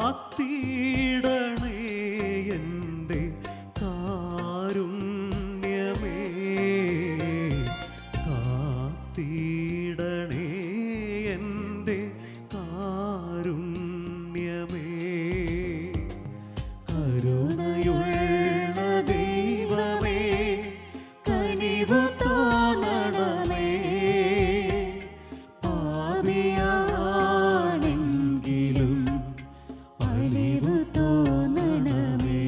കാത്തിടണേ എൻ്റെ കാരുണ്യമേ, കാത്തിടണേ എൻ്റെ കാരുണ്യമേ. കരുണയുള്ള ദൈവമേ കനിവു തോന്നണമേ, പാപിയാണെങ്കിലും അലിവു തോന്നണമേ.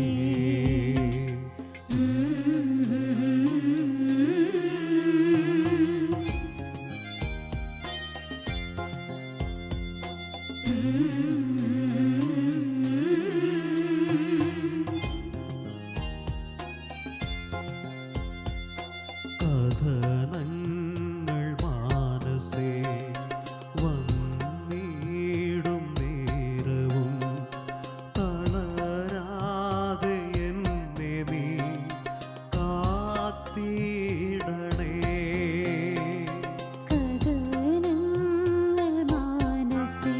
കഥനങ്ങൾ മാനസേ വന്നിടും നേരവും തളരാതെ എന്നെ നീ കാത്തിടണേ. കഥനങ്ങൾ മാനസേ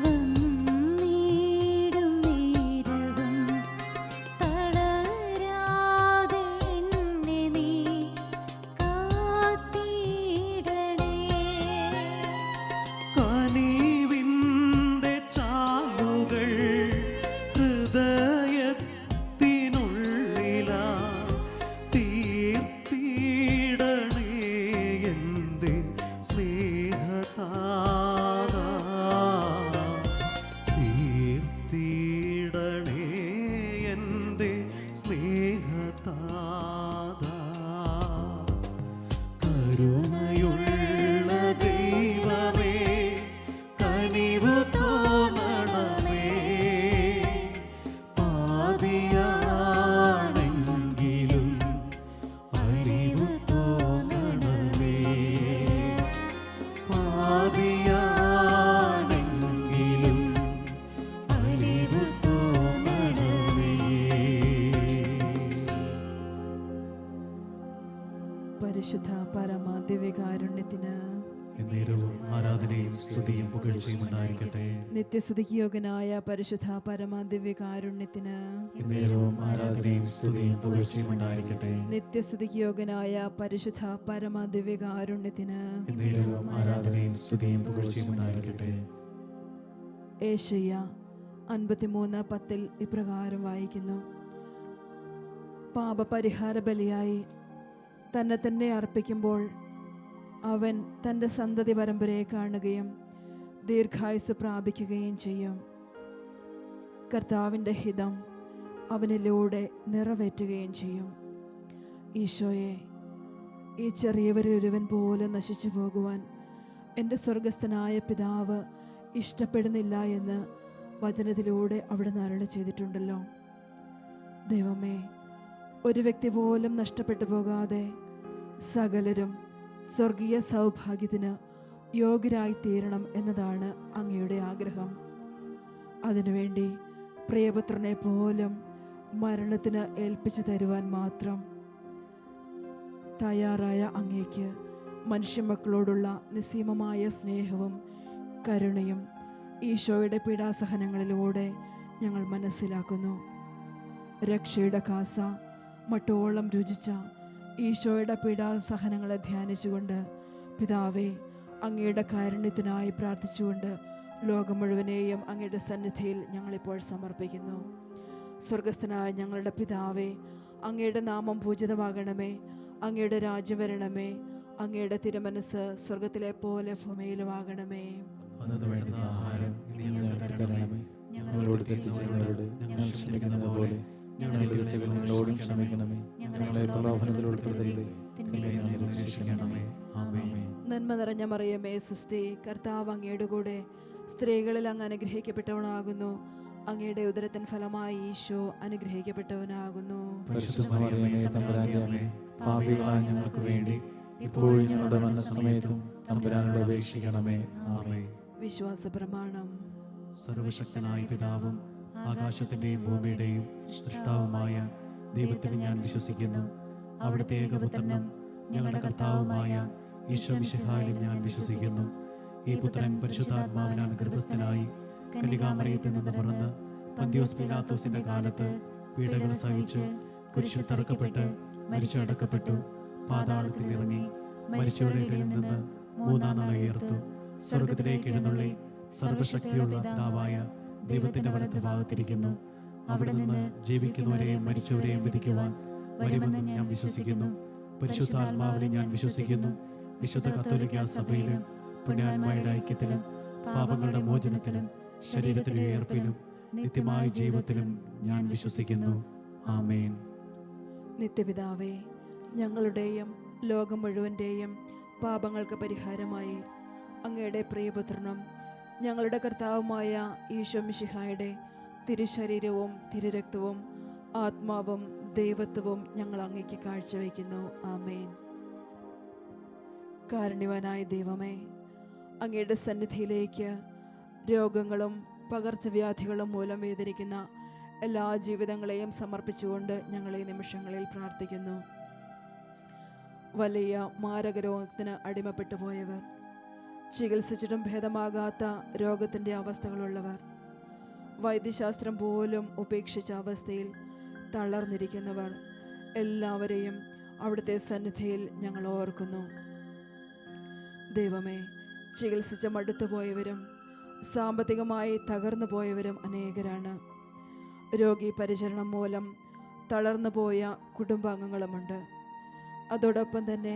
വന്നിടും നേരവും തളരാതെ എന്നെ നീ കാത്തിടണേ. കനിവിൻ്റെ ചാലുകൾ ഹൃദയത്തിനുള്ളിലാ തീർത്തിടണേ എൻ്റെ സ്നേഹതാതാ, തീർത്തിടണേ എൻ്റെ സ്നേഹതാതാ. കരുണയുള്ള ദൈവമേ കനിവു തോന്നണമേ, പാപിയാണെങ്കിലും അലിവു തോന്നണമേ, പാപിയാണെങ്കിലും അലിവു തോന്നണമേ. പരിശുദ്ധ പരമ ദിവ്യകാരുണ്യത്തിന് എന്നേരവും ആരാധനയും സ്തുതിയും പുകഴ്ചയും ഉണ്ടായിരിക്കട്ടെ. നിത്യസ്തുതിക്ക് യോഗ്യനായ പരിശുദ്ധ പരമ ദിവ്യകാരുണ്യത്തിന് എന്നേരവും ആരാധനയും സ്തുതിയും പുകഴ്ചയും ഉണ്ടായിരിക്കട്ടെ. നിത്യസ്തുതിക്ക് യോഗ്യനായ പരിശുദ്ധ പരമ ദിവ്യകാരുണ്യത്തിന് എന്നേരവും ആരാധനയും സ്തുതിയും പുകഴ്ചയും ഉണ്ടായിരിക്കട്ടെ. ഏശയ്യ 53:10 ഇപ്രകാരം വായിക്കുന്നു: പാപപരിഹാര ബലിയായി തന്നെ തന്നെ അർപ്പിക്കുമ്പോൾ അവൻ തൻ്റെ സന്തതി പരമ്പരയെ കാണുകയും ദീർഘായുസ് പ്രാപിക്കുകയും ചെയ്യും. കർത്താവിൻ്റെ ഹിതം അവനിലൂടെ നിറവേറ്റുകയും ചെയ്യും. ഈശോയെ, ഈ ചെറിയവരൊരുവൻ പോലും നശിച്ചു പോകുവാൻ എൻ്റെ സ്വർഗസ്ഥനായ പിതാവ് ഇഷ്ടപ്പെടുന്നില്ല എന്ന് വചനത്തിലൂടെ അവിടുന്ന് അരുളി ചെയ്തിട്ടുണ്ടല്ലോ. ദൈവമേ, ഒരു വ്യക്തി പോലും നഷ്ടപ്പെട്ടു പോകാതെ സകലരും സ്വർഗീയ സൗഭാഗ്യത്തിന് യോഗ്യരായി തീരണം എന്നതാണ് അങ്ങയുടെ ആഗ്രഹം. അതിനുവേണ്ടി പ്രിയപുത്രനെ പോലും മരണത്തിന് ഏൽപ്പിച്ചു തരുവാൻ മാത്രം തയ്യാറായ അങ്ങേക്ക് മനുഷ്യമക്കളോടുള്ള നിസ്സീമമായ സ്നേഹവും കരുണയും ഈശോയുടെ പീഡാസഹനങ്ങളിലൂടെ ഞങ്ങൾ മനസ്സിലാക്കുന്നു. രക്ഷയുടെ കാസ മട്ടോളം രുചിച്ച ഈശോയുടെ പീഡാസഹനങ്ങളെ ധ്യാനിച്ചുകൊണ്ട് പിതാവേ, അങ്ങയുടെ കാരുണ്യത്തിനായി പ്രാർത്ഥിച്ചുകൊണ്ട് ലോകം മുഴുവനെയും അങ്ങയുടെ സന്നിധിയിൽ ഞങ്ങളിപ്പോൾ സമർപ്പിക്കുന്നു. സ്വർഗസ്ഥനായ ഞങ്ങളുടെ പിതാവേ, അങ്ങയുടെ നാമം പൂജിതമാകണമേ, അങ്ങയുടെ രാജ്യം വരണമേ, അങ്ങയുടെ തിരുമനസ് സ്വർഗത്തിലെ പോലെ ഭൂമിയിലുമാകണമേ. അന്നു വേണ്ടുന്ന ആഹാരം ഇനി ഞങ്ങൾക്ക് തരണമേ. ഞങ്ങളോട് തെറ്റ് ചെയ്യുന്നവരോട് ഞങ്ങൾ ക്ഷമിക്കുന്നത് പോലെ ഞങ്ങളുടെ തെറ്റുകൾ ഞങ്ങളോടും ക്ഷമിക്കണമേ. ഞങ്ങളെ പ്രലോഭനത്തിൽ ഉൾപ്പെടുത്തരുതേ, തിന്മയിൽ നിന്ന് രക്ഷിക്കണമേ. ആമേൻ. നന്മ നിറഞ്ഞ മറിയമേ, സുസ്തി, കർത്താവ് അങ്ങയുടെ കൂടെ സ്ത്രീകളിൽ അങ്ങ് അനുഗ്രഹിക്കപ്പെട്ടവനാകുന്നു. അങ്ങയുടെ ഉദരത്തിൻ ഫലമായി ഈശോ അനുഗ്രഹിക്കപ്പെട്ടവനാകുന്നു. പരിശുദ്ധ മറിയമേ, തമ്പുരാന്റെ അമ്മേ, പാപികളായ ഞങ്ങൾക്ക് വേണ്ടി ഇപ്പോഴും ഞങ്ങളുടെ മരണസമയത്തും തമ്പുരാനോട് അപേക്ഷിക്കണമേ. ആമേൻ. വിശ്വാസ പ്രമാണം. സർവശക്തനായ പിതാവും ആകാശത്തിന്റെയും ഭൂമിയുടെയും സൃഷ്ടാവുമായ ദൈവത്തിൽ ഞാൻ വിശ്വസിക്കുന്നു. അവിടുത്തെ ഏകപുത്രനും ഞങ്ങളുടെ കർത്താവുമായ ഈശോ മിശിഹായിലും ഞാൻ വിശ്വസിക്കുന്നു. ഈ പുത്രൻ പരിശുദ്ധാത്മാവിനാൽ ഗർഭസ്ഥനായി കന്യകാമറിയത്തിൽ നിന്ന് പിറന്ന് പന്തിയോസ് പീലാത്തോസിന്റെ കാലത്ത് പീഡകൾ സഹിച്ചു, കുരിശിൽ തറക്കപ്പെട്ട് മരിച്ചടക്കപ്പെട്ടു, പാതാളത്തിൽ ഇറങ്ങി മരിച്ചവരുടെ ഇടയിൽ നിന്ന് മൂന്നാം നാൾ ഉയർത്തു, സ്വർഗത്തിലേക്ക് എഴുന്നള്ളി സർവശക്തിയുള്ള പിതാവായ ദൈവത്തിന്റെ വലത്ത് ഭാഗത്തിരിക്കുന്നു. അവിടെ നിന്ന് ജീവിക്കുന്നവരെയും മരിച്ചവരെയും വിധിക്കുവാൻ വരുമെന്ന് ഞാൻ വിശ്വസിക്കുന്നു. പരിശുദ്ധാത്മാവിനെ ഞാൻ വിശ്വസിക്കുന്നു. വിശുദ്ധ കത്തോലിക്ക സഭയിലും പുണ്യാത്മായുടെ ഐക്യത്തിലും പാപങ്ങളുടെ മോചനത്തിലും ശരീരത്തിലെ ഉയർപ്പിലും നിത്യമായ ജീവിതത്തിലും ഞാൻ വിശ്വസിക്കുന്നു. ആമേൻ. നിത്യപിതാവേ, ഞങ്ങളുടെയും ലോകം മുഴുവൻ്റെയും പാപങ്ങൾക്ക് പരിഹാരമായി അങ്ങയുടെ പ്രിയപുത്രനും ഞങ്ങളുടെ കർത്താവുമായ ഈശോ മിശിഹായുടെ തിരുശരീരവും തിരുരക്തവും ആത്മാവും ദൈവത്വവും ഞങ്ങൾ അങ്ങേക്ക് കാഴ്ചവെക്കുന്നു. ആമേൻ. കാരുണ്യവാനായ ദൈവമേ, അങ്ങയുടെ സന്നിധിയിലേക്ക് രോഗങ്ങളും പകർച്ചവ്യാധികളും മൂലം വേദനിക്കുന്ന എല്ലാ ജീവിതങ്ങളെയും സമർപ്പിച്ചുകൊണ്ട് ഞങ്ങൾ ഈ നിമിഷങ്ങളിൽ പ്രാർത്ഥിക്കുന്നു. വലിയ മാരകരോഗത്തിന് അടിമപ്പെട്ടു പോയവർ, ചികിത്സിച്ചിട്ടും ഭേദമാകാത്ത രോഗത്തിൻ്റെ അവസ്ഥകളുള്ളവർ, വൈദ്യശാസ്ത്രം പോലും ഉപേക്ഷിച്ച അവസ്ഥയിൽ തളർന്നിരിക്കുന്നവർ എല്ലാവരെയും അവിടുത്തെ സന്നിധിയിൽ ഞങ്ങൾ ഓർക്കുന്നു. ദൈവമേ, ചികിത്സിച്ച മടുത്തു പോയവരും സാമ്പത്തികമായി തകർന്നു പോയവരും അനേകരാണ്. രോഗി പരിചരണം മൂലം തളർന്നു പോയ കുടുംബാംഗങ്ങളുമുണ്ട്. അതോടൊപ്പം തന്നെ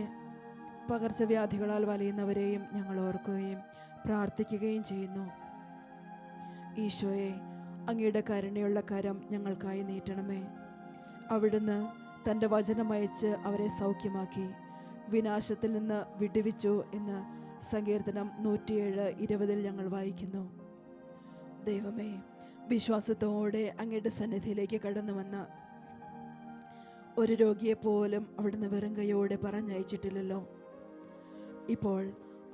പകർച്ചവ്യാധികളാൽ വലയുന്നവരെയും ഞങ്ങൾ ഓർക്കുകയും പ്രാർത്ഥിക്കുകയും ചെയ്യുന്നു. ഈശോയെ, അങ്ങയുടെ കരുണയുള്ള കരം ഞങ്ങൾക്കായി നീട്ടണമേ. അവിടുന്ന് തൻ്റെ വചനമയച്ച് അവരെ സൗഖ്യമാക്കി വിനാശത്തിൽ നിന്ന് വിടുവിച്ചു എന്ന് സങ്കീർത്തനം 107:20 ഞങ്ങൾ വായിക്കുന്നു. ദൈവമേ, വിശ്വാസത്തോടെ അങ്ങയുടെ സന്നിധിയിലേക്ക് കടന്നു വന്ന ഒരു രോഗിയെപ്പോലും അവിടുന്ന് വെറും കൈയോടെ പറഞ്ഞയച്ചിട്ടില്ലല്ലോ. ഇപ്പോൾ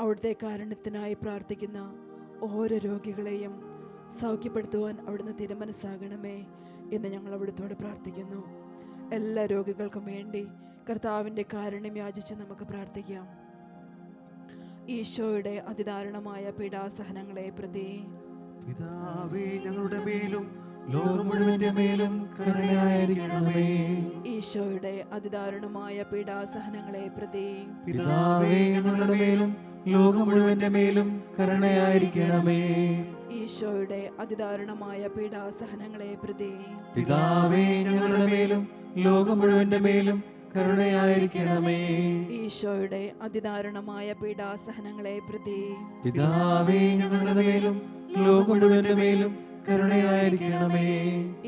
അവിടുത്തെ കാരുണ്യത്തിനായി പ്രാർത്ഥിക്കുന്ന ഓരോ രോഗികളെയും സൗഖ്യപ്പെടുത്തുവാൻ അവിടുന്ന് തിരുമനസ്സാകണമേ എന്ന് ഞങ്ങൾ അവിടുത്തോട് പ്രാർത്ഥിക്കുന്നു. എല്ലാ രോഗികൾക്കും വേണ്ടി കർത്താവിൻ്റെ കാരുണ്യം യാചിച്ച് നമുക്ക് പ്രാർത്ഥിക്കാം. ഈശോയുടെ അതിദാരുണമായ പീഡാസഹനങ്ങളെ പ്രതി പിതാവേ, ഞങ്ങളുടെ മേലും ലോകം മുഴുവന്റെ മേലും കരുണയായിരിക്കണമേ. ഈശോയുടെ അതിദാരുണമായ പീഡാസഹനങ്ങളെ പ്രതി പിതാവേ, ഞങ്ങളുടെ മേലും ലോകം മുഴുവന്റെ മേലും കരുണയായിരിക്കണമേ. ഈശോയുടെ അതിദാരുണമായ പീഡാസഹനങ്ങളെ പ്രതി പിതാവേ, ഞങ്ങളുടെ മേലും ലോകം മുഴുവന്റെ മേലും കരുണയായിരിക്കണമേ. ഈശോയുടെ അതിദാരുണമായ പീഡാസഹനങ്ങളെ പ്രതി പിതാവേ, ഞങ്ങളുടെ മേലും ലോകം മുഴുവന്റെ മേലും കരുണയായിരിക്കണമേ.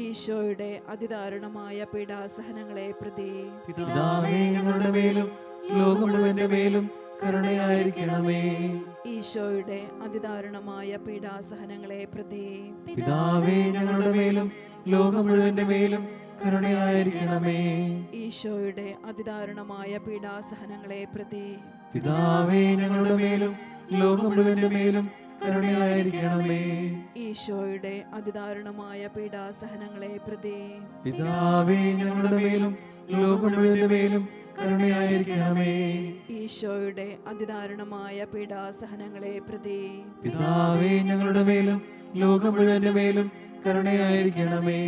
ഈശോയുടെ അതിദാരുണമായ പീഡാസഹനങ്ങളെ പ്രതി പിതാവേ, ഞങ്ങളുടെ മേലും ലോകം മുഴുവന്റെ മേലും കരുണയായിരിക്കണമേ. ഈശോയുടെ അതിദാരുണമായ പീഡാസഹനങ്ങളെ പ്രതി പിതാവേ, ഞങ്ങളുടെ മേലും ലോകം മുഴുവന്റെ മേലും കരുണയായിരിക്കണമേ. ഈശോയുടെ അതിദാരുണമായ പീഡാസഹനങ്ങളെ പ്രതി പിതാവേ, ഞങ്ങളുടെ മേലും ലോകം മുഴുവന്റെ മേലും കരുണയായിരിക്കണമേ. ഈശോയുടെ അതിദാരുണമായ പീഡാസഹനങ്ങളെ പ്രതി പിതാവേ, ഞങ്ങളുടെ മേലും ലോകം മുഴുവന്റെ മേലും കരുണയായിരിക്കണമേ. ഈശോയുടെ അതിദാരുണമായ പീഡാസഹനങ്ങളെ പ്രതി പിതാവേ, ഞങ്ങളുടെ മേലും ലോകം മുഴുവന്റെ മേലും കരുണയായിരിക്കണമേ.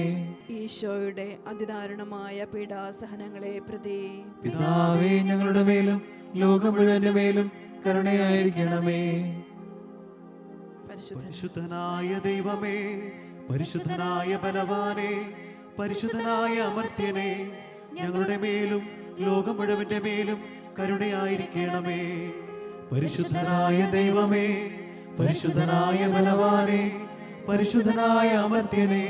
ഈശോയുടെ അതിദാരുണമായ പീഡാസഹനങ്ങളെ പ്രതി പിതാവേ, ഞങ്ങളുടെ മേലും ലോകം മുഴുവന്റെ മേലും കരുണയായിരിക്കണമേ. പരിശുദ്ധനായ ദൈവമേ, പരിശുദ്ധനായ ബലവാനേ, പരിശുദ്ധനായ അമർത്യനേ, ഞങ്ങളുടെ മേലും ലോകം മുഴുവന്റെ മേലും കരുണയായിരിക്കണമേ. പരിശുദ്ധനായ ദൈവമേ, പരിശുദ്ധനായ ബലവാനേ, പരിശുദ്ധനായ അമർത്യനേ,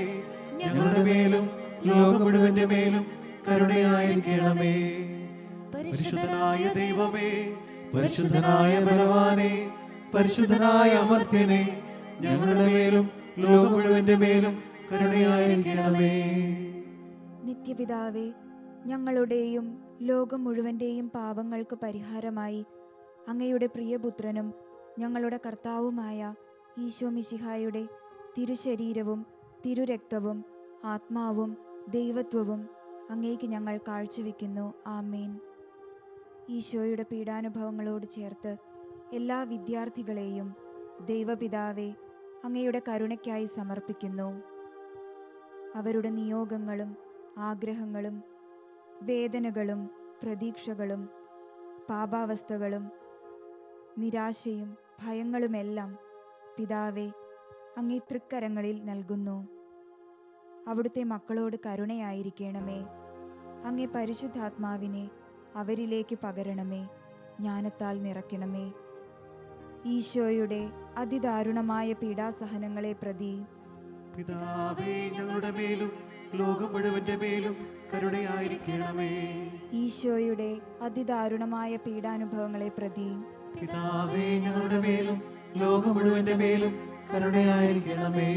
ഞങ്ങളുടെ മേലും ലോകം മുഴുവന്റെ മേലും കരുണയായിരിക്കണമേ. പരിശുദ്ധനായ ദൈവമേ, പരിശുദ്ധനായ ബലവാനേ, പരിശുദ്ധനായ അമർത്യനേ, ഞങ്ങളുടെ മേലും ലോകം മുഴുവന്റെ മേലും കരുണയായിരിക്കണമേ. നിത്യപിതാവേ, ഞങ്ങളുടെയും ലോകം മുഴുവൻ്റെയും പാപങ്ങൾക്ക് പരിഹാരമായി അങ്ങയുടെ പ്രിയപുത്രനും ഞങ്ങളുടെ കർത്താവുമായ ഈശോ മിശിഹായുടെ തിരുശരീരവും തിരുരക്തവും ആത്മാവും ദൈവത്വവും അങ്ങേക്ക് ഞങ്ങൾ കാഴ്ചവെക്കുന്നു. ആമേൻ. ഈശോയുടെ പീഡാനുഭവങ്ങളോട് ചേർത്ത് എല്ലാ വിദ്യാർത്ഥികളെയും ദൈവപിതാവേ അങ്ങയുടെ കരുണയ്ക്കായി സമർപ്പിക്കുന്നു. അവരുടെ നിയോഗങ്ങളും ആഗ്രഹങ്ങളും വേദനകളും പ്രതീക്ഷകളും പാപാവസ്ഥകളും നിരാശയും ഭയങ്ങളുമെല്ലാം പിതാവേ അങ്ങേ തൃക്കരങ്ങളിൽ നൽകുന്നു. അവിടുത്തെ മക്കളോട് കരുണയായിരിക്കണമേ. അങ്ങേ പരിശുദ്ധാത്മാവിനെ അവരിലേക്ക് പകരണമേ. ജ്ഞാനത്താൽ നിറയ്ക്കണമേ. ഈശോയുടെ അതിദാരുണമായ പീഡാസഹനങ്ങളെ പ്രതി പിതാവേ ഞങ്ങളുടെ മേലും ലോകം മുഴുവന്റെ മേലും കരുണയായിരിക്കണമേ. ഈശോയുടെ അതിദാരുണമായ പീഡാനുഭവങ്ങളെ പ്രതി പിതാവേ ഞങ്ങളുടെ മേലും ലോകം മുഴുവന്റെ മേലും കരുണയായിരിക്കണമേ.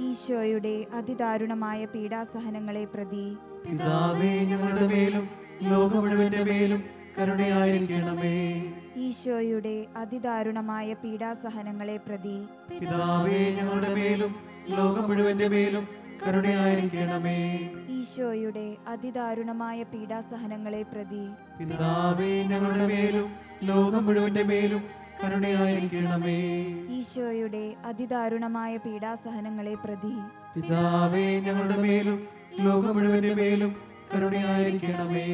ഈശോയുടെ അതിദാരുണമായ പീഡാസഹനങ്ങളെ പ്രതി പിതാവേ ഞങ്ങളുടെ മേലും ലോകം മുഴുവന്റെ മേലും കരുണയായിരിക്കണമേ. ഈശോയുടെ അതിദാരുണമായ പീഡാസഹനങ്ങളെ പ്രതി പിതാവേ ഞങ്ങളുടെ മേലും ലോകം മുഴുവന്റെ മേലും കരുണയായിരിക്കണമേ. ഈശോയുടെ അതിദാരുണമായ പീഡാസഹനങ്ങളെ പ്രതി പിതാവേ ഞങ്ങളുടെ മേലും ലോകം മുഴുവന്റെ മേലും കരുണയായിരിക്കണമേ. ഈശോയുടെ അതിദാരുണമായ പീഡാസഹനങ്ങളെ പ്രതി പിതാവേ ഞങ്ങളുടെ മേലും ലോകം മുഴുവന്റെ മേലും കരുണയായിരിക്കണമേ.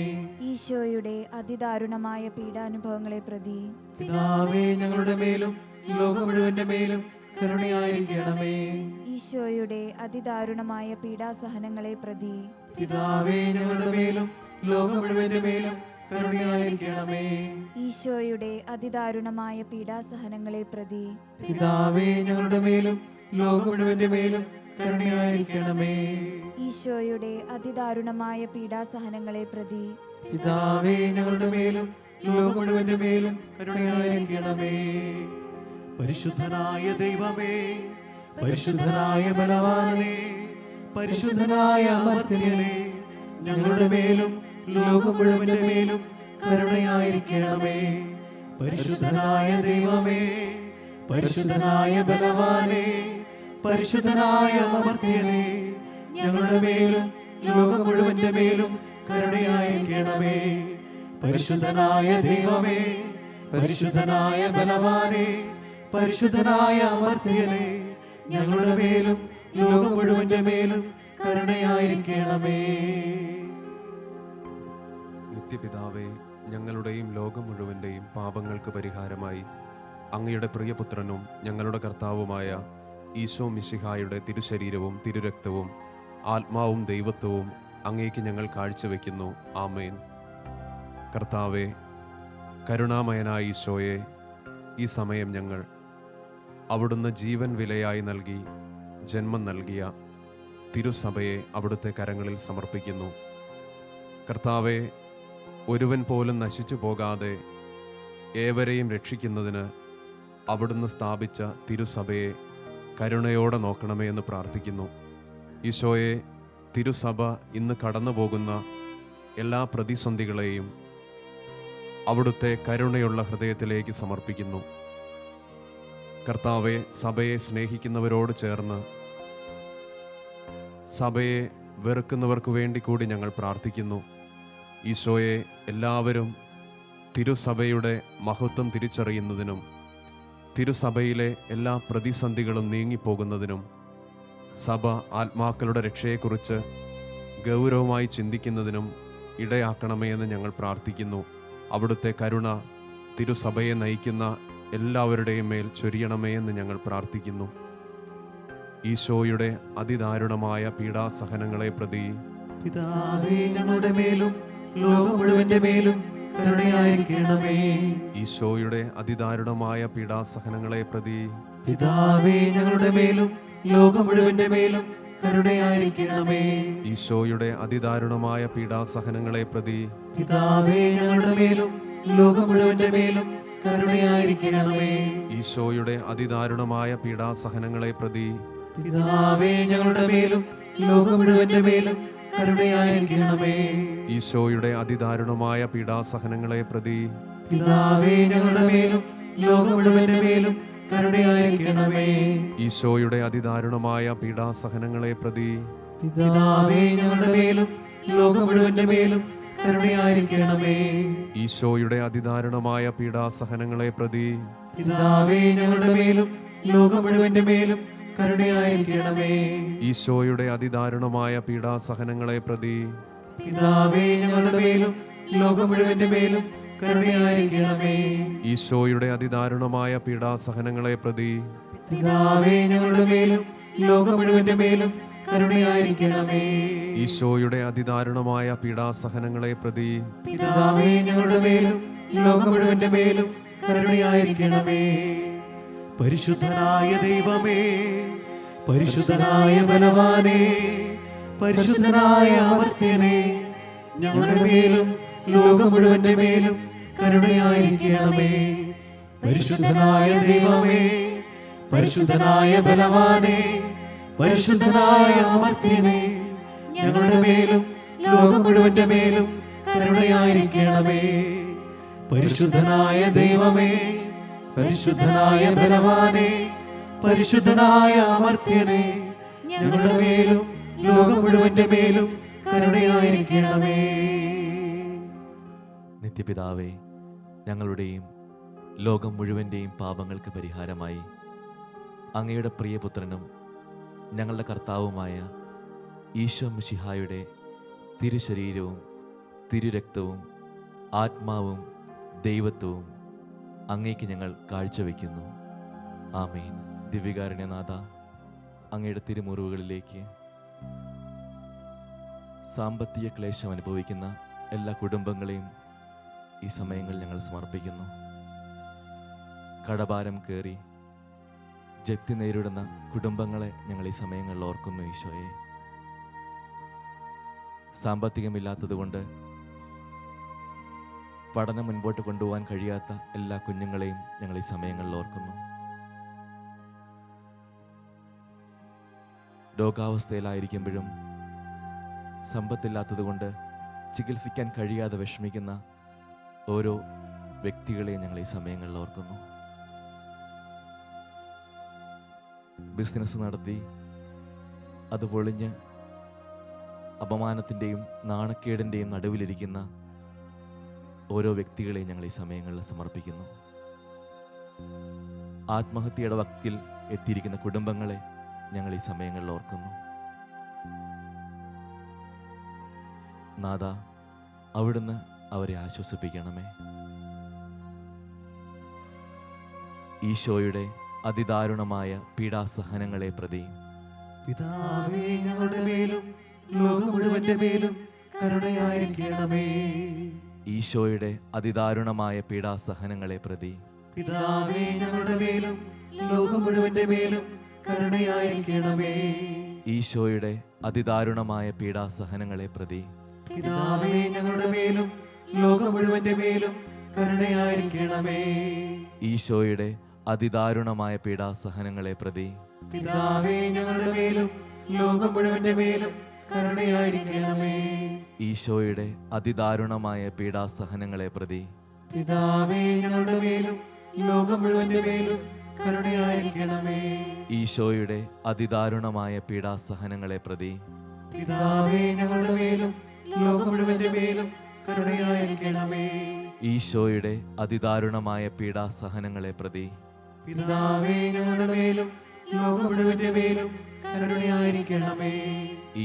ഈശോയുടെ അതിദാരുണമായ പീഡാനുഭവങ്ങളെ പ്രതി പിതാവേ ഞങ്ങളുടെ മേലും ലോകം മുഴുവന്റെ മേലും കരുണയായിരിക്കണമേ. ഈശോയുടെ അതിദാരുണമായ പീഡാസഹനങ്ങളെ പ്രതി പിതാവേ ഞങ്ങളുടെ മേലും ലോകം മുഴുവന്റെ മേലും കരുണയായിരിക്കണമേ. ഈശോയുടെ അതിദാരുണമായ പീഡാസഹനങ്ങളെ പ്രതി പിതാവേ ഞങ്ങളുടെ മേലും ലോകം മുഴുവന്റെ മേലും കരുണയായിരിക്കണമേ. ഈശോയുടെ അതിദാരുണമായ പീഡാസഹനങ്ങളെ പ്രതി പിതാവേ ഞങ്ങളുടെ മേലും ലോകം മുഴുവന്റെ മേലും കരുണയായിരിക്കണമേ. പരിശുദ്ധനായ ദൈവമേ, പരിശുദ്ധനായ ബലവാനേ, പരിശുദ്ധനായ അമർത്യനേ, ഞങ്ങളുടെ മേലും ലോകം മുഴുവന്റെ മേലും കരുണയായിരിക്കണമേ. പരിശുദ്ധനായ ദൈവമേ, പരിശുദ്ധനായ ബലവാനേ, പരിശുദ്ധനായ അമർത്യനേ, ഞങ്ങളുടെ മേലും ലോകം മുഴുവന്റെ മേലും കരുണയായിരിക്കണമേ. പരിശുദ്ധനായ ദൈവമേ, പരിശുദ്ധനായ ബലവാനേ, പരിശുദ്ധനായ അമർത്യനേ, ഞങ്ങളുടെ മേലും ലോകം മുഴുവന്റെ മേലും കരുണയായിരിക്കണമേ. നിത്യപിതാവേ, ഞങ്ങളുടെയും ലോകം മുഴുവൻ്റെയും പാപങ്ങൾക്ക് പരിഹാരമായി അങ്ങയുടെ പ്രിയപുത്രനും ഞങ്ങളുടെ കർത്താവുമായ ഈശോ മിശിഹായുടെ തിരുശരീരവും തിരുരക്തവും ആത്മാവും ദൈവത്വവും അങ്ങേക്ക് ഞങ്ങൾ കാഴ്ചവെക്കുന്നു. ആമേൻ. കർത്താവേ, കരുണാമയനായ ഈശോയെ, ഈ സമയം ഞങ്ങൾ അവിടുന്ന് ജീവൻ വിലയായി നൽകി ജന്മം നൽകിയ തിരുസഭയെ അവിടുത്തെ കരങ്ങളിൽ സമർപ്പിക്കുന്നു. കർത്താവെ, ഒരുവൻ പോലും നശിച്ചു പോകാതെ ഏവരെയും രക്ഷിക്കുന്നതിന് അവിടുന്ന് സ്ഥാപിച്ച തിരുസഭയെ കരുണയോടെ നോക്കണമേ എന്ന് പ്രാർത്ഥിക്കുന്നു. ഈശോയെ, തിരുസഭ ഇന്ന് കടന്നു പോകുന്ന എല്ലാ പ്രതിസന്ധികളെയും അവിടുത്തെ കരുണയുള്ള ഹൃദയത്തിലേക്ക് സമർപ്പിക്കുന്നു. കർത്താവെ, സഭയെ സ്നേഹിക്കുന്നവരോട് ചേർന്ന് സഭയെ വെറുക്കുന്നവർക്ക് വേണ്ടി കൂടി ഞങ്ങൾ പ്രാർത്ഥിക്കുന്നു. ഈശോയെ, എല്ലാവരും തിരുസഭയുടെ മഹത്വം തിരിച്ചറിയുന്നതിനും തിരുസഭയിലെ എല്ലാ പ്രതിസന്ധികളും നീങ്ങിപ്പോകുന്നതിനും സഭ ആത്മാക്കളുടെ രക്ഷയെക്കുറിച്ച് ഗൗരവമായി ചിന്തിക്കുന്നതിനും ഇടയാക്കണമേ എന്ന് ഞങ്ങൾ പ്രാർത്ഥിക്കുന്നു. അവിടുത്തെ കരുണ തിരുസഭയെ നയിക്കുന്ന എല്ലാവരുടെയും മേൽ ചൊരിയണമേ എന്ന് ഞങ്ങൾ പ്രാർത്ഥിക്കുന്നു. ഈശോയുടെ അതിദാരുണമായ പീഡാസഹനങ്ങളെ പ്രതി പിതാവേ ഞങ്ങളുടെ മേലും ലോകം മുഴുവന്റെ മേലും കരുണയായിരിക്കണമേ. ഈശോയുടെ അതിദാരുണമായ പീഡാസഹനങ്ങളെ പ്രതി പിതാവേ ഞങ്ങളുടെ മേലും ലോകം മുഴുവന്റെ മേലും കരുണയായിരിക്കണമേ. ഈശോയുടെ അതിദാരുണമായ പീഡാസഹനങ്ങളെ പ്രതി പിതാവേ ഞങ്ങളുടെ മേലും ലോകം മുഴുവന്റെ മേലും കരുണയായിരിക്കണമേ. ഈശോയുടെ അതിദാരുണമായ പീഡാസഹനങ്ങളെ പ്രതി പിതാവേ ഞങ്ങളുടെ മേലും ലോകം മുഴുവന്റെ മേലും കരുണയായിരിക്കണമേ. ഈശോയുടെ അതിദാരുണമായ പീഡാസഹനങ്ങളെ പ്രതി പിതാവേ ഞങ്ങളുടെ മേലും ലോകം മുഴുവന്റെ മേലും കരുണയായിരിക്കണമേ. ഈശോയുടെ അതിദാരുണമായ പീഡാസഹനങ്ങളെ പ്രതി പിതാവേ ഞങ്ങളുടെ മേലും ലോകം മുഴുവന്റെ മേലും കരുണയായിരിക്കണമേ. ഈശോയുടെ അതിദാരുണമായ പീഡാസഹനങ്ങളെ പ്രതി പിതാവേ ഞങ്ങളുടെ മേലും ലോകം മുഴുവന്റെ മേലും കരുണയായിരിക്കണമേ. ഈശോയുടെ അതിദാരുണമായ പീഡാസഹനങ്ങളെ പ്രതി പിതാവേ, ഞങ്ങളുടെ മേലും ലോകം മുഴുവന്റെ മേലും കരുണയായിരിക്കണമേ. ഈശോയുടെ അതിദാരുണമായ പീഡാസഹനങ്ങളെ പ്രതി പിതാവേ, ഞങ്ങളുടെ മേലും ലോകം മുഴുവന്റെ മേലും കരുണയായിരിക്കണമേ. ഈശോയുടെ അതിദാരുണമായ പീഡാസഹനങ്ങളെ പ്രതി പിതാവേ, ഞങ്ങളുടെ മേലും ലോകം മുഴുവന്റെ മേലും കരുണയായിരിക്കണമേ. പരിശുദ്ധനായ ദൈവമേ, പരിശുദ്ധനായ ബലവാനേ, പരിശുദ്ധനായ അമർത്യനേ, ഞങ്ങളുടെ മേലും ലോകം മുഴുവന്റെ മേലും കരുണയായിരിക്കണമേ. പരിശുദ്ധനായ ദൈവമേ, പരിശുദ്ധനായ ബലവാനേ, പരിശുദ്ധനായ അമർത്യനേ, ഞങ്ങളുടെ മേലും ലോകം മുഴുവന്റെ മേലും കരുണയായിരിക്കണമേ. പരിശുദ്ധനായ ദൈവമേ, പരിശുദ്ധനായ ബലവാനേ, പരിശുദ്ധനായ അമർത്യനേ, ഞങ്ങളുടെ മേലും ലോകം മുഴുവന്റെ മേലും കരുണയായിരിക്കണമേ. നിത്യപിതാവേ, ഞങ്ങളുടെയും ലോകം മുഴുവൻ്റെയും പാപങ്ങൾക്ക് പരിഹാരമായി അങ്ങയുടെ പ്രിയപുത്രനും ഞങ്ങളുടെ കർത്താവുമായ ഈശോ മിശിഹായുടെ തിരുശരീരവും തിരുരക്തവും ആത്മാവും ദൈവത്വവും അങ്ങേക്ക് ഞങ്ങൾ കാഴ്ചവെക്കുന്നു. ആമേൻ. ദിവ്യകാരുണ്യനാഥ, അങ്ങയുടെ തിരുമുറിവുകളിലേക്ക് സാമ്പത്തിക ക്ലേശം അനുഭവിക്കുന്ന എല്ലാ കുടുംബങ്ങളെയും ഈ സമയങ്ങളിൽ ഞങ്ങൾ സമർപ്പിക്കുന്നു. കടഭാരം കയറി ജപ്തി നേരിടുന്ന കുടുംബങ്ങളെ ഞങ്ങൾ ഈ സമയങ്ങളിൽ ഓർക്കുന്നു. ഈശോയെ, സാമ്പത്തികമില്ലാത്തതുകൊണ്ട് പഠനം മുൻപോട്ട് കൊണ്ടുപോകാൻ കഴിയാത്ത എല്ലാ കുഞ്ഞുങ്ങളെയും ഞങ്ങൾ ഈ സമയങ്ങളിൽ ഓർക്കുന്നു. രോഗാവസ്ഥയിലായിരിക്കുമ്പോഴും സമ്പത്തില്ലാത്തതുകൊണ്ട് ചികിത്സിക്കാൻ കഴിയാതെ വിഷമിക്കുന്ന ഓരോ വ്യക്തികളെയും ഞങ്ങൾ ഈ സമയങ്ങളിൽ ഓർക്കുന്നു. ബിസിനസ് നടത്തി അത് പൊളിഞ്ഞ് അപമാനത്തിൻ്റെയും നാണക്കേടിൻ്റെയും നടുവിലിരിക്കുന്ന ഓരോ വ്യക്തികളെയും ഞങ്ങൾ ഈ സമയങ്ങളിൽ സമർപ്പിക്കുന്നു. ആത്മഹത്യയുടെ വക്കിൽ എത്തിയിരിക്കുന്ന കുടുംബങ്ങളെ ഞങ്ങൾ ഈ സമയങ്ങളിൽ ഓർക്കുന്നു. നാഥ, അവിടുന്ന് അവരെ ആശ്വസിപ്പിക്കണമേ. ഈശോയുടെ അതിദാരുണമായ പീഡാസഹനങ്ങളെ പ്രതി പിതാവേ, ഞങ്ങളുടെ മേലും ലോകം മുഴുവന്റെ മേലും കരുണയായിരിക്കണമേ. ഈശോയുടെ അതിദാരുണമായ പീഡാസഹനങ്ങളെ പ്രതി പിതാവേ, ഞങ്ങളുടെ മേലും ലോകം മുഴുവന്റെ മേലും കരുണയായിരിക്കണമേ. ഈശോയുടെ അതിദാരുണമായ പീഡാസഹനങ്ങളെ പ്രതി പിതാവേ, ഞങ്ങളുടെ മേലും ലോകം മുഴുവന്റെ മേലും കരുണയായിരിക്കണമേ. ഈശോയുടെ അതിദാരുണമായ പീഡാസഹനങ്ങളെ പ്രതി പിതാവേ, ഞങ്ങളുടെ മേലും ലോകം മുഴുവന്റെ മേലും കരുണയായിരിക്കണമേ. ഈശോയുടെ അതിദാരുണമായ പീഡാസഹനങ്ങളെ പ്രതി പിതാവേ, ഞങ്ങളുടെ മേലും ലോകം മുഴുവന്റെ മേലും കരുണയായിരിക്കണമേ. ഈശോയുടെ അതിദാരുണമായ പീഡാസഹനങ്ങളെ പ്രതി പിതാവേ, ഞങ്ങളുടെ മേലും ലോകം മുഴുവന്റെ മേലും കരുണയായിരിക്കണമേ. ഈശോയുടെ അതിദാരുണമായ പീഡാസഹനങ്ങളെ പ്രതി പിതാവേ, ഞങ്ങളുടെ മേലും ലോകം മുഴുവന്റെ മേലും കരുണയായിരിക്കണമേ.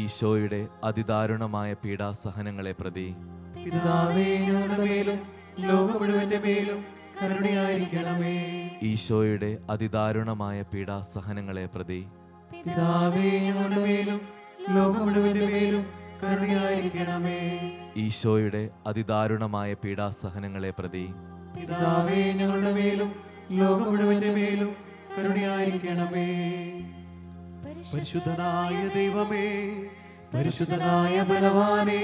ഈശോയുടെ അതിദാരുണമായ പീഡാസഹനങ്ങളെ പ്രതി പിതാവേ, ഞങ്ങളുടെ മേലും ലോകം മുഴുവന്റെ മേലും കരുണയായിരിക്കണമേ. ഈശോയുടെ അതിദാരുണമായ പീഡാസഹനങ്ങളെ പ്രതി പിതാവേ, ഞങ്ങളുടെ മേലും ലോകം മുഴുവന്റെ മേലും കരുണയായിരിക്കണമേ. ഈശോയുടെ അതിദാരുണമായ പീഡാസഹനങ്ങളെ പ്രതി പിതാവേ, ഞങ്ങളുടെ മേലും ലോകം മുഴുവന്റെ മേലും കരുണയായിരിക്കണമേ. പരിശുദ്ധനായ ദൈവമേ, പരിശുദ്ധനായ ബലവാനേ,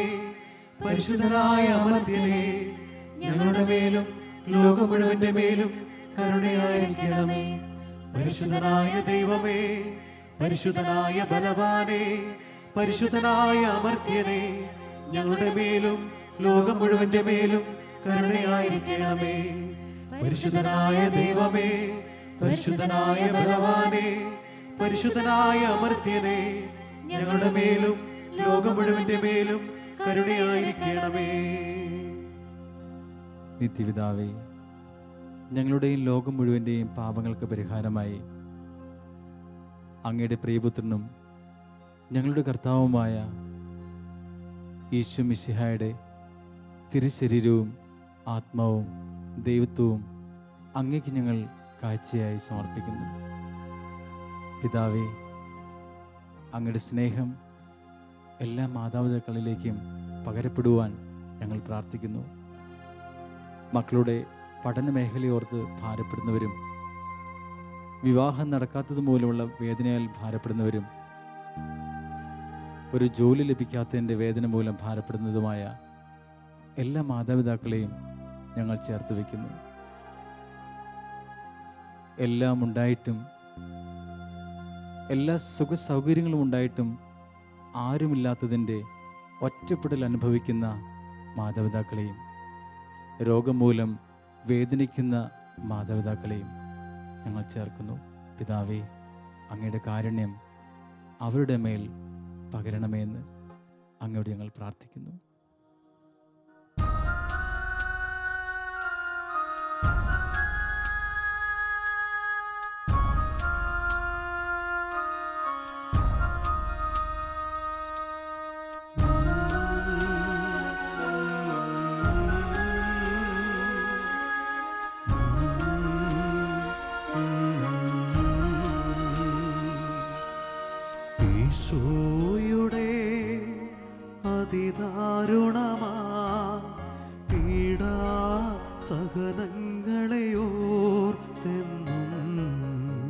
പരിശുദ്ധനായ അമർത്യനേ, ഞങ്ങളുടെ മേലും ലോകം മുഴുവന്റെ മേലും കരുണയായിരിക്കണമേ. പരിശുദ്ധനായ ദൈവമേ, പരിശുദ്ധനായ ബലവാനേ, പരിശുദ്ധനായ അമർത്യനേ, ഞങ്ങളുടെ മേലും ലോകം മുഴുവന്റെ മേലും കരുണയായിരിക്കണമേ. പരിശുദ്ധനായ ദൈവമേ, പരിശുദ്ധനായ ബലവാനേ, പരിശുദ്ധനായ അമർത്യനേ, ഞങ്ങളുടെ മേലും ലോകം മുഴുവന്റെ മേലും കരുണയായിരിക്കണമേ. നിത്യപിതാവേ, ഞങ്ങളുടെയും ലോകം മുഴുവൻ്റെയും പാപങ്ങൾക്ക് പരിഹാരമായി അങ്ങയുടെ പ്രിയപുത്രനും ഞങ്ങളുടെ കർത്താവുമായ ഈശോ മിശിഹായുടെ തിരുശരീരവും ആത്മാവും ദൈവത്വവും അങ്ങേക്ക് ഞങ്ങൾ കാഴ്ചയായി സമർപ്പിക്കുന്നു. പിതാവേ, അങ്ങയുടെ സ്നേഹം എല്ലാ മാതാപിതാക്കളിലേക്കും പകരപ്പെടുവാൻ ഞങ്ങൾ പ്രാർത്ഥിക്കുന്നു. മക്കളുടെ പഠന മേഖലയോർത്ത് ഭാരപ്പെടുന്നവരും വിവാഹം നടക്കാത്തത് മൂലമുള്ള വേദനയാൽ ഭാരപ്പെടുന്നവരും ഒരു ജോലി ലഭിക്കാത്തതിൻ്റെ വേദന മൂലം ഭാരപ്പെടുന്നതുമായ എല്ലാ മാതാപിതാക്കളെയും ഞങ്ങൾ ചേർത്ത് വയ്ക്കുന്നു. എല്ലാം ഉണ്ടായിട്ടും എല്ലാ സുഖ സൗകര്യങ്ങളും ഉണ്ടായിട്ടും ആരുമില്ലാത്തതിൻ്റെ ഒറ്റപ്പെടൽ അനുഭവിക്കുന്ന മാതാപിതാക്കളെയും രോഗം മൂലം വേദനിക്കുന്ന മാതാപിതാക്കളെയും ഞങ്ങൾ ചേർക്കുന്നു. പിതാവേ, അങ്ങയുടെ കാരുണ്യം അവരുടെ മേൽ പകരണമേന്ന് അങ്ങയോട് ഞങ്ങൾ പ്രാർത്ഥിക്കുന്നു. ഈശോയുടെ അതിദാരുണമാ പീഡാ സഹനങ്ങളെ ഓർത്തെന്നും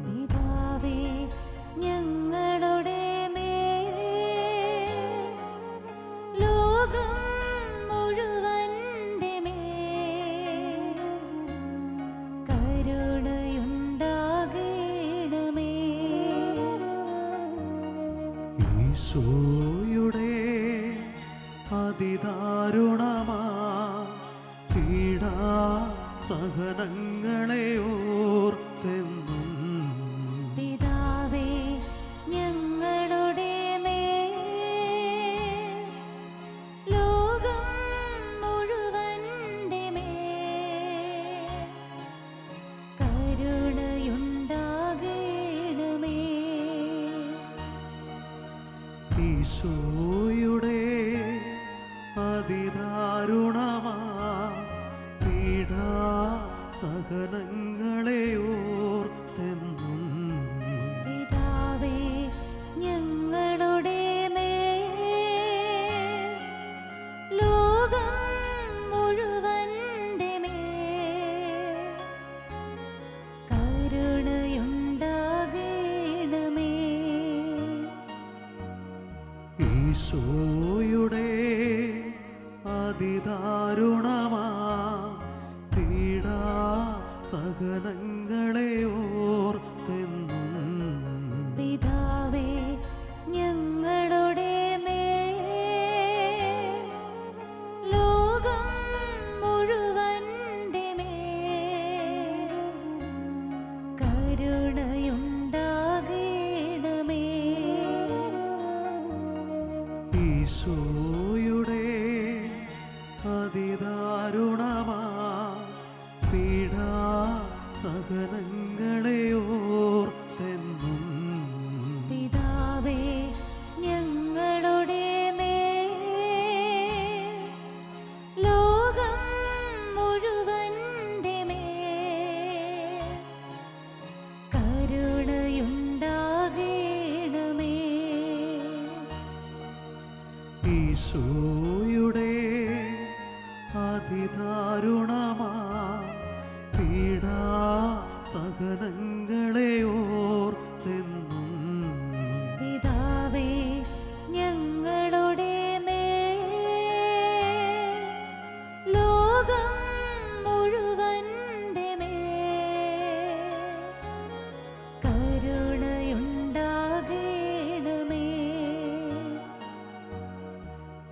പിതാവേ, ഞങ്ങളുടെ മേൽ ലോകം മുഴുവന്റെ മേൽ കരുണയുണ്ടാകണമേ. ഈശോയുടെ അതിദാരുണമാ പീഡാ സഹനങ്ങളെ ഓർത്തെന്നും പിതാവേ, ഞങ്ങളുടെ മേൽ ലോകം മുഴുവന്റെ മേൽ കരുണയുണ്ടാകണമേ. ഈശോയുടെ അതിദാരുണമാ പീഡാ സഹനങ്ങളെ ഓർത്തെന്നും പിതാവേ, ഞങ്ങളുടെ മേൽ ലോകം മുഴുവന്റെ മേൽ കരുണയുണ്ടാകണമേ. ഈശോയുടെ അതിദാരുണമാ പീഡാ സഹനങ്ങളെ ഓർത്തെന്നും പിതാവേ, ഞങ്ങളുടെ മേൽ ലോകം മുഴുവന്റെ മേൽ കരുണയുണ്ടാകണമേ. ഈശോയുടെ അതിദാരുണമാ പീഡാ സഹനങ്ങളെ ഓർത്തെന്നും പിതാവേ, ഞങ്ങളുടെ മേൽ ലോകം മുഴുവന്റെ മേൽ കരുണയുണ്ടാകണമേ. ഈശോയുടെ അതിദാരുണമാ പീഡാ സഹനങ്ങളെ ഓർത്തെന്നും പിതാവേ, ഞങ്ങളുടെ മേൽ ലോകം മുഴുവന്റെ മേൽ കരുണയുണ്ടാകണമേ.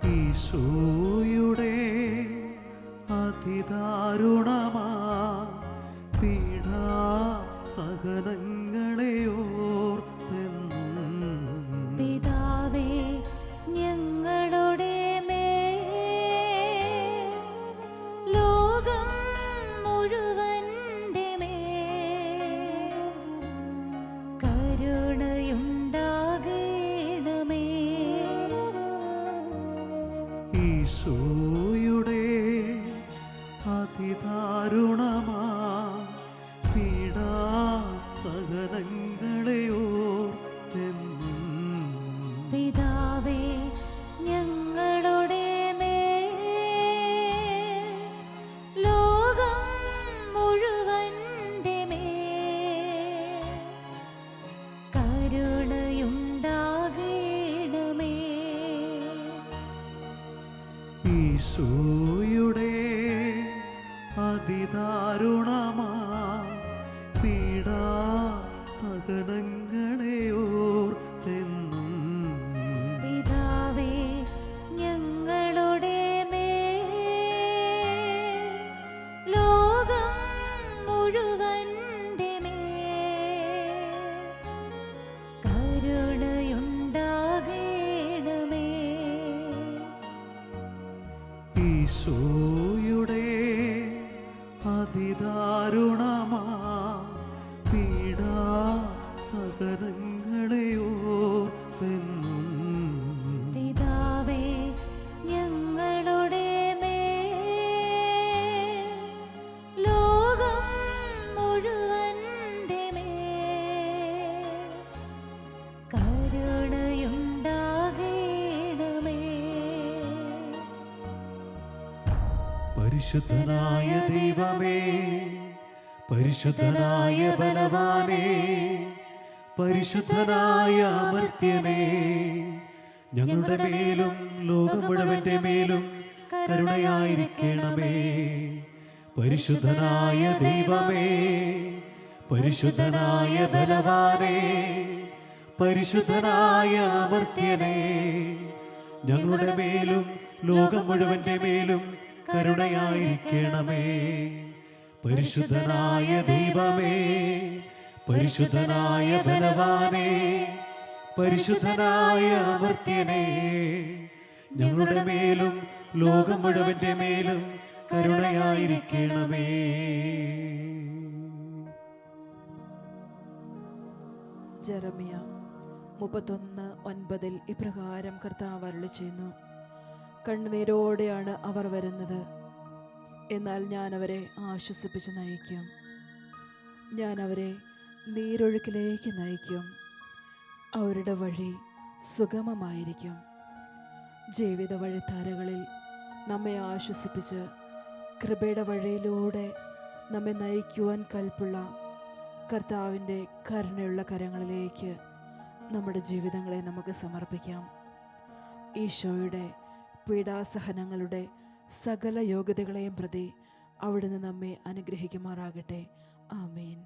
ഈശോയുടെ അതിദാരുണമാ പീഡാ സഹനങ്ങളെ ഓർത്തെന്നും പിതാവേ, ഞങ്ങളുടെ മേൽ ലോകം മുഴുവന്റെ മേൽ കരുണയുണ്ടാകണമേ. ഈശോയുടെ അതിദാരുണമാ പീഡാസഹനങ്ങളെ ഓർത്തെന്നും പിതാവേ ഞങ്ങളുടെ മേൽ ലോകം മുഴുവന്റെ മേൽ കരുണയുണ്ടാകണമേ. ഈശോയുടെ അതിദാരുണമാ പീഡാസഹനങ്ങളെ ഓർത്തെന്നും പിതാവേ ഞങ്ങളുടെ മേൽ ലോകം മുഴുവന്റെ മേൽ കരുണയുണ്ടാകണമേ. ഈശോയുടെ അതിദാരുണമാ പീഡാസഹനങ്ങളെ ഓർത്തെന്നും പിതാവേ ഞങ്ങളുടെ മേൽ ലോകം മുഴുവന്റെ മേൽ കരുണയുണ്ടാകണമേ. പരിശുദ്ധനായ ദൈവമേ, പരിശുദ്ധനായ ബലവാനേ, പരിശുദ്ധനായ അമർത്യനേ, ഞങ്ങളുടെ മേലും ലോകം മുഴുവന്റെ മേലും കരുണയായിരിക്കണമേ. പരിശുദ്ധനായ ദൈവമേ, പരിശുദ്ധനായ ബലവാനേ, പരിശുദ്ധനായ അമർത്യനേ, ഞങ്ങളുടെ മേലും ലോകം മുഴുവന്റെ മേലും കരുണയായിരിക്കണമേ. പരിശുദ്ധനായ ദൈവമേ, പരിശുദ്ധനായ ബലവാനേ, പരിശുദ്ധനായ അമർത്യനേ, ഞങ്ങളുടെ മേലും ലോകം മുഴുവന്റെ മേലും കരുണയായിരിക്കണമേ. ജെറമിയ 31:9 ഇപ്രകാരം കർത്താവ് അരുളിച്ചെയ്യുന്നു: കണ്ണുനീരോടെയാണ് അവർ വരുന്നത്, എന്നാൽ ഞാൻ അവരെ ആശ്വസിപ്പിച്ച് നയിക്കും. ഞാൻ അവരെ നീരൊഴുക്കിലേക്ക് നയിക്കും. അവരുടെ വഴി സുഗമമായിരിക്കും. ജീവിത വഴിത്താരകളിൽ നമ്മെ ആശ്വസിപ്പിച്ച് കൃപയുടെ വഴിയിലൂടെ നമ്മെ നയിക്കുവാൻ കൽപ്പുള്ള കർത്താവിൻ്റെ കരുണയുള്ള കരങ്ങളിലേക്ക് നമ്മുടെ ജീവിതങ്ങളെ നമുക്ക് സമർപ്പിക്കാം. ഈശോയുടെ പീഡാസഹനങ്ങളുടെ സകല യോഗ്യതകളെയും പ്രതി അവിടുന്ന് നമ്മെ അനുഗ്രഹിക്കുമാറാകട്ടെ. ആമേൻ.